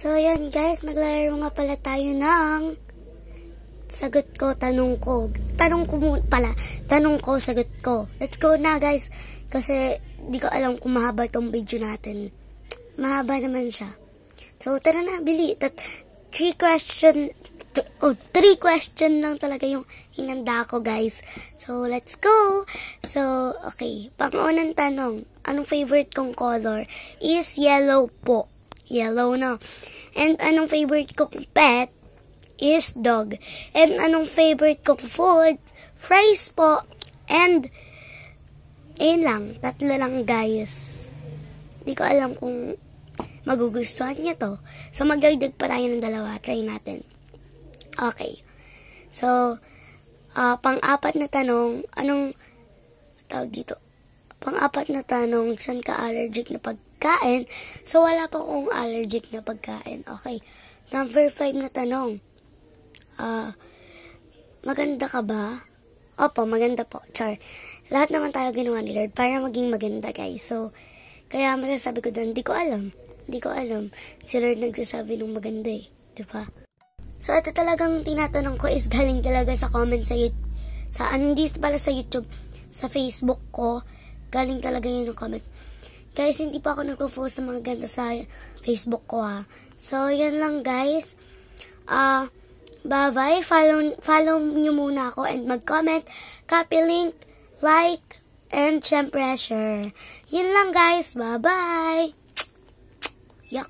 So, yan guys, maglalaro nga pala tayo ng sagot ko, tanong ko. Tanong ko muna pala. Tanong ko, sagot ko. Let's go na guys. Kasi, di ko alam kung mahaba tong video natin. Mahaba naman siya. So, tara na, bili. 3 question lang talaga yung hinanda ko guys. So, let's go. So, okay. Pang-unang tanong. Anong favorite kong color? Is yellow po. Yellow na. And anong favorite kong pet? Is dog. And anong favorite kong food? Fries po. And ayun lang. 3 lang guys. Di ko alam kung magugustuhan niya to. So, magdagdag pa tayo ng 2. Try natin. Okay. So, pang-4 na tanong, anong tawag dito? Pang-4 na tanong, saan ka allergic na pagkain? So, wala pa akong allergic na pagkain. Okay. Number 5 na tanong. Maganda ka ba? Opo, maganda po. Char. Lahat naman tayo ginawa ni Lord para maging maganda, guys. So, kaya masasabi ko doon, di ko alam. Si Lord nagsasabi ng maganda eh. Diba? So, ito talagang tinatanong ko is galing talaga sa comment sa YouTube. Hindi pala sa YouTube. Sa Facebook ko. Galing talaga yun yung comment. Guys, hindi pa ako nagpo-post ng mga ganda sa Facebook ko ha. So, yan lang guys. Bye-bye. Follow nyo muna ako and mag-comment, copy link, like, and syempre share. Yan lang guys. Bye-bye. Yuck.